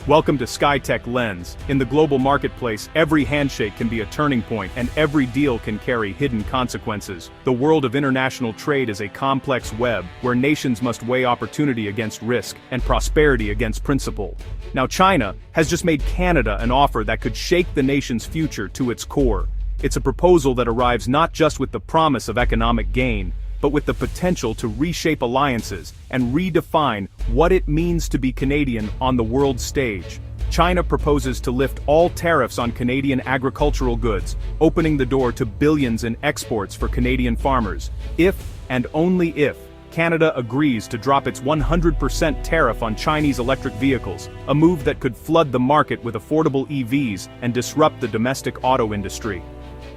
Welcome to Skytech-Lens. In the global marketplace, every handshake can be a turning point and every deal can carry hidden consequences. The world of international trade is a complex web where nations must weigh opportunity against risk and prosperity against principle. Now China has just made Canada an offer that could shake the nation's future to its core. It's a proposal that arrives not just with the promise of economic gain, but with the potential to reshape alliances and redefine what it means to be Canadian on the world stage. China proposes to lift all tariffs on Canadian agricultural goods, opening the door to billions in exports for Canadian farmers, if and only if Canada agrees to drop its 100% tariff on Chinese electric vehicles, a move that could flood the market with affordable EVs and disrupt the domestic auto industry.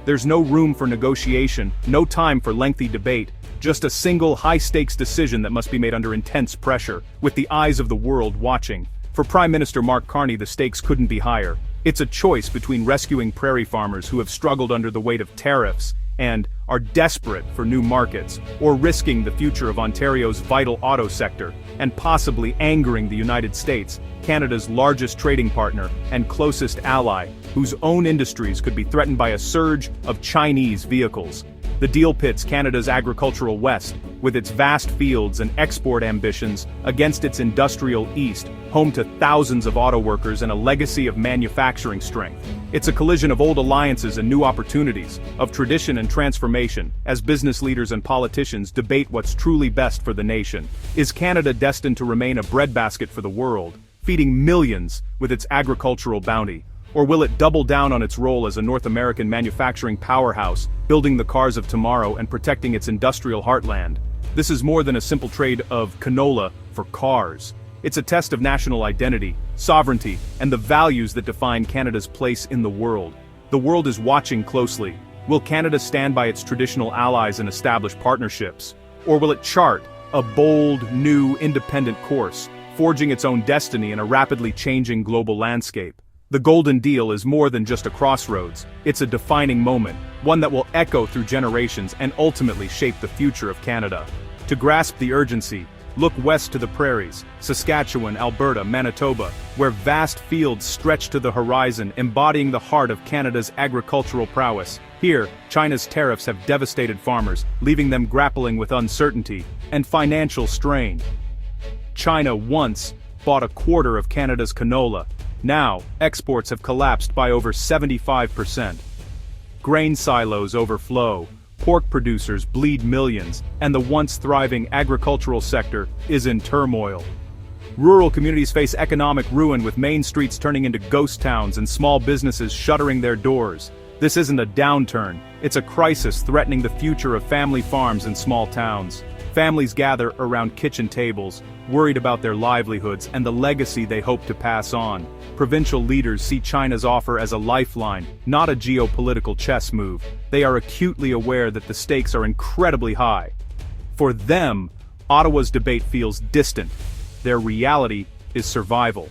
There's no room for negotiation, no time for lengthy debate, just a single high-stakes decision that must be made under intense pressure, with the eyes of the world watching. For Prime Minister Mark Carney, the stakes couldn't be higher. It's a choice between rescuing prairie farmers who have struggled under the weight of tariffs and are desperate for new markets, or risking the future of Ontario's vital auto sector, and possibly angering the United States, Canada's largest trading partner and closest ally, whose own industries could be threatened by a surge of Chinese vehicles. The deal pits Canada's agricultural west, with its vast fields and export ambitions, against its industrial east, home to thousands of auto workers and a legacy of manufacturing strength. It's a collision of old alliances and new opportunities, of tradition and transformation, as business leaders and politicians debate what's truly best for the nation. Is Canada destined to remain a breadbasket for the world, feeding millions with its agricultural bounty? Or will it double down on its role as a North American manufacturing powerhouse, building the cars of tomorrow and protecting its industrial heartland? This is more than a simple trade of canola for cars. It's a test of national identity, sovereignty, and the values that define Canada's place in the world. The world is watching closely. Will Canada stand by its traditional allies and establish partnerships? Or will it chart a bold, new, independent course, forging its own destiny in a rapidly changing global landscape? The Golden Deal is more than just a crossroads, it's a defining moment, one that will echo through generations and ultimately shape the future of Canada. To grasp the urgency, look west to the prairies, Saskatchewan, Alberta, Manitoba, where vast fields stretch to the horizon, embodying the heart of Canada's agricultural prowess. Here, China's tariffs have devastated farmers, leaving them grappling with uncertainty and financial strain. China once bought a quarter of Canada's canola. Now, exports have collapsed by over 75%. Grain silos overflow, pork producers bleed millions, and the once thriving agricultural sector is in turmoil. Rural communities face economic ruin, with main streets turning into ghost towns and small businesses shuttering their doors. This isn't a downturn, it's a crisis threatening the future of family farms and small towns. Families gather around kitchen tables, worried about their livelihoods and the legacy they hope to pass on. Provincial leaders see China's offer as a lifeline, not a geopolitical chess move. They are acutely aware that the stakes are incredibly high. For them, Ottawa's debate feels distant. Their reality is survival.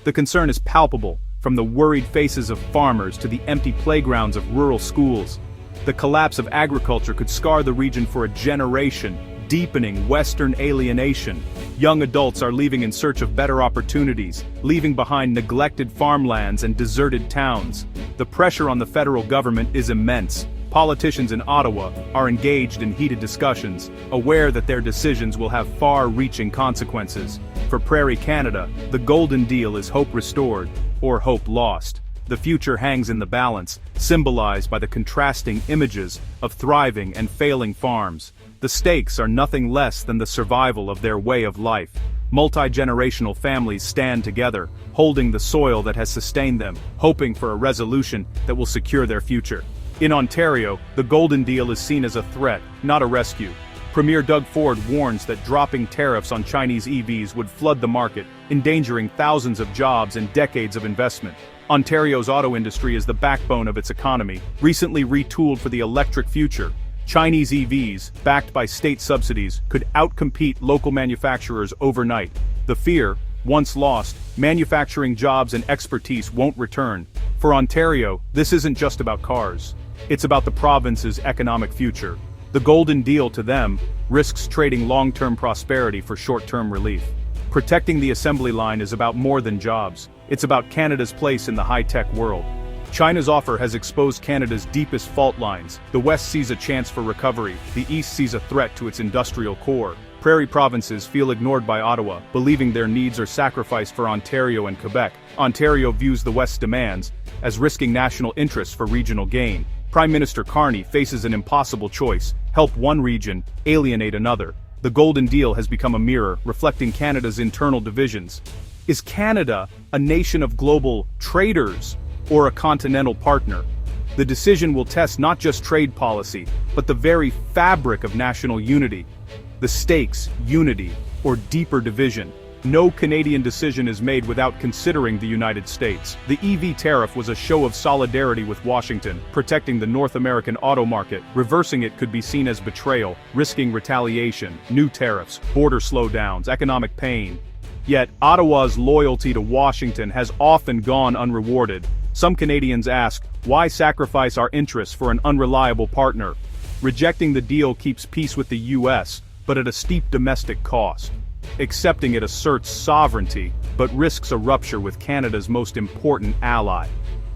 The concern is palpable, from the worried faces of farmers to the empty playgrounds of rural schools. The collapse of agriculture could scar the region for a generation, deepening Western alienation. Young adults are leaving in search of better opportunities, leaving behind neglected farmlands and deserted towns. The pressure on the federal government is immense. Politicians in Ottawa are engaged in heated discussions, aware that their decisions will have far-reaching consequences. For Prairie Canada, the Golden Deal is hope restored, or hope lost. The future hangs in the balance, symbolized by the contrasting images of thriving and failing farms. The stakes are nothing less than the survival of their way of life. Multi-generational families stand together, holding the soil that has sustained them, hoping for a resolution that will secure their future. In Ontario, the Golden Deal is seen as a threat, not a rescue. Premier Doug Ford warns that dropping tariffs on Chinese EVs would flood the market, endangering thousands of jobs and decades of investment. Ontario's auto industry is the backbone of its economy, recently retooled for the electric future. Chinese EVs, backed by state subsidies, could outcompete local manufacturers overnight. The fear, once lost, manufacturing jobs and expertise won't return. For Ontario, this isn't just about cars. It's about the province's economic future. The Golden Deal, to them, risks trading long-term prosperity for short-term relief. Protecting the assembly line is about more than jobs. It's about Canada's place in the high-tech world. China's offer has exposed Canada's deepest fault lines. The West sees a chance for recovery, the East sees a threat to its industrial core. Prairie provinces feel ignored by Ottawa, believing their needs are sacrificed for Ontario and Quebec. Ontario views the West's demands as risking national interests for regional gain. Prime Minister Carney faces an impossible choice: help one region, alienate another. The Golden Deal has become a mirror, reflecting Canada's internal divisions. Is Canada a nation of global traders or a continental partner? The decision will test not just trade policy, but the very fabric of national unity. The stakes, unity, or deeper division. No Canadian decision is made without considering the United States. The EV tariff was a show of solidarity with Washington, protecting the North American auto market. Reversing it could be seen as betrayal, risking retaliation, new tariffs, border slowdowns, economic pain. Yet, Ottawa's loyalty to Washington has often gone unrewarded. Some Canadians ask, why sacrifice our interests for an unreliable partner? Rejecting the deal keeps peace with the U.S., but at a steep domestic cost. Accepting it asserts sovereignty, but risks a rupture with Canada's most important ally.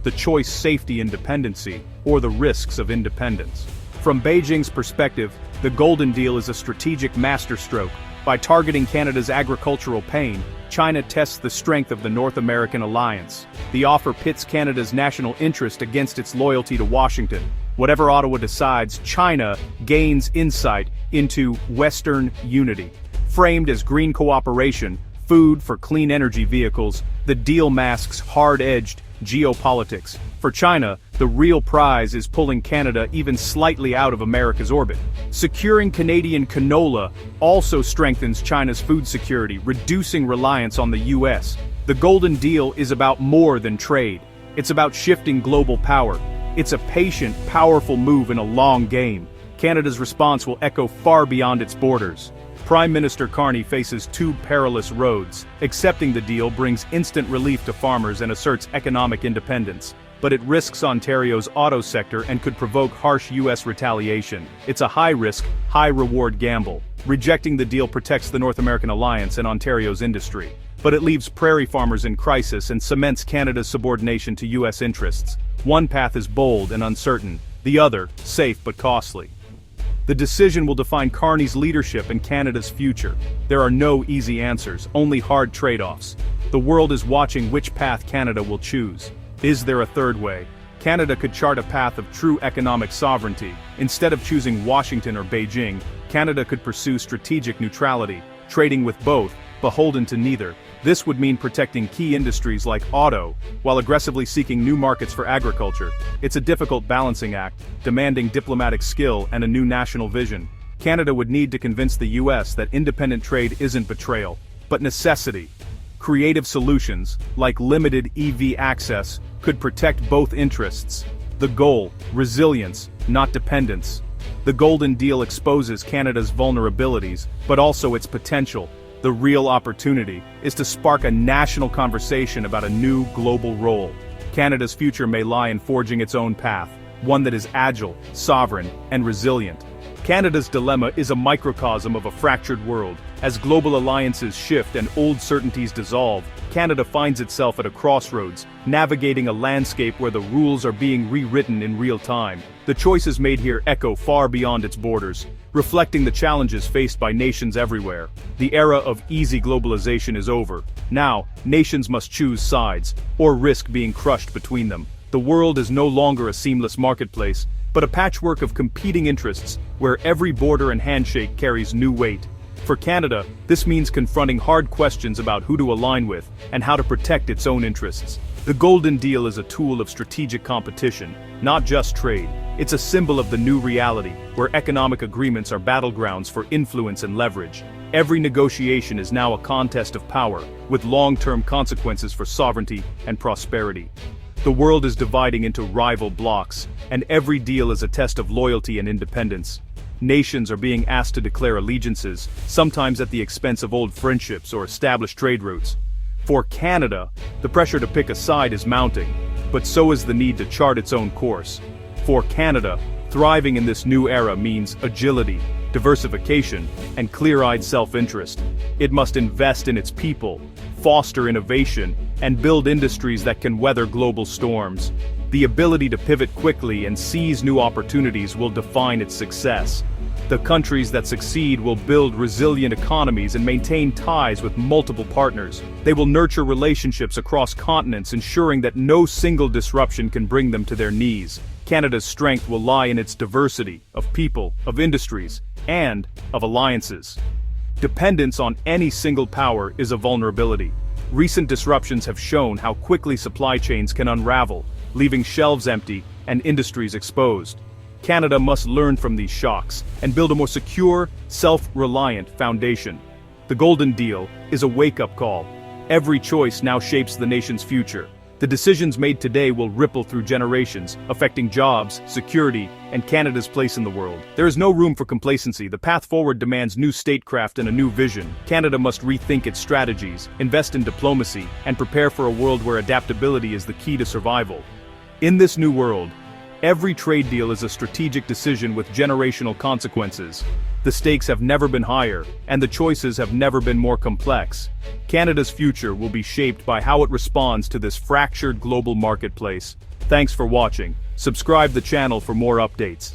The choice: safety, independency, or the risks of independence. From Beijing's perspective, the Golden Deal is a strategic masterstroke. By targeting Canada's agricultural pain, China tests the strength of the North American alliance. The offer pits Canada's national interest against its loyalty to Washington. Whatever Ottawa decides, China gains insight into Western unity. Framed as green cooperation, food for clean energy vehicles, the deal masks hard-edged geopolitics. For China, the real prize is pulling Canada even slightly out of America's orbit. Securing Canadian canola also strengthens China's food security, reducing reliance on the U.S. The Golden Deal is about more than trade. It's about shifting global power. It's a patient, powerful move in a long game. Canada's response will echo far beyond its borders. Prime Minister Carney faces two perilous roads. Accepting the deal brings instant relief to farmers and asserts economic independence. But it risks Ontario's auto sector and could provoke harsh U.S. retaliation. It's a high-risk, high-reward gamble. Rejecting the deal protects the North American alliance and Ontario's industry. But it leaves prairie farmers in crisis and cements Canada's subordination to U.S. interests. One path is bold and uncertain, the other, safe but costly. The decision will define Carney's leadership and Canada's future. There are no easy answers, only hard trade-offs. The world is watching which path Canada will choose. Is there a third way? Canada could chart a path of true economic sovereignty. Instead of choosing Washington or Beijing, Canada could pursue strategic neutrality, trading with both, beholden to neither. This would mean protecting key industries like auto, while aggressively seeking new markets for agriculture. It's a difficult balancing act, demanding diplomatic skill and a new national vision. Canada would need to convince the U.S. that independent trade isn't betrayal, but necessity. Creative solutions, like limited EV access, could protect both interests. The goal: resilience, not dependence. The Golden Deal exposes Canada's vulnerabilities, but also its potential. The real opportunity is to spark a national conversation about a new global role. Canada's future may lie in forging its own path, one that is agile, sovereign, and resilient. Canada's dilemma is a microcosm of a fractured world. As global alliances shift and old certainties dissolve, Canada finds itself at a crossroads, navigating a landscape where the rules are being rewritten in real time. The choices made here echo far beyond its borders, reflecting the challenges faced by nations everywhere. The era of easy globalization is over. Now, nations must choose sides, or risk being crushed between them. The world is no longer a seamless marketplace, but a patchwork of competing interests, where every border and handshake carries new weight. For Canada, this means confronting hard questions about who to align with, and how to protect its own interests. The Golden Deal is a tool of strategic competition, not just trade. It's a symbol of the new reality, where economic agreements are battlegrounds for influence and leverage. Every negotiation is now a contest of power, with long-term consequences for sovereignty and prosperity. The world is dividing into rival blocs, and every deal is a test of loyalty and independence. Nations are being asked to declare allegiances, sometimes at the expense of old friendships or established trade routes. For Canada, the pressure to pick a side is mounting, but so is the need to chart its own course. For Canada, thriving in this new era means agility, diversification, and clear-eyed self-interest. It must invest in its people, foster innovation, and build industries that can weather global storms. The ability to pivot quickly and seize new opportunities will define its success. The countries that succeed will build resilient economies and maintain ties with multiple partners. They will nurture relationships across continents, ensuring that no single disruption can bring them to their knees. Canada's strength will lie in its diversity of people, of industries, and of alliances. Dependence on any single power is a vulnerability. Recent disruptions have shown how quickly supply chains can unravel, leaving shelves empty and industries exposed. Canada must learn from these shocks and build a more secure, self-reliant foundation. The Golden Deal is a wake-up call. Every choice now shapes the nation's future. The decisions made today will ripple through generations, affecting jobs, security, and Canada's place in the world. There is no room for complacency. The path forward demands new statecraft and a new vision. Canada must rethink its strategies, invest in diplomacy, and prepare for a world where adaptability is the key to survival. In this new world, every trade deal is a strategic decision with generational consequences. The stakes have never been higher, and the choices have never been more complex. Canada's future will be shaped by how it responds to this fractured global marketplace. Thanks for watching. Subscribe the channel for more updates.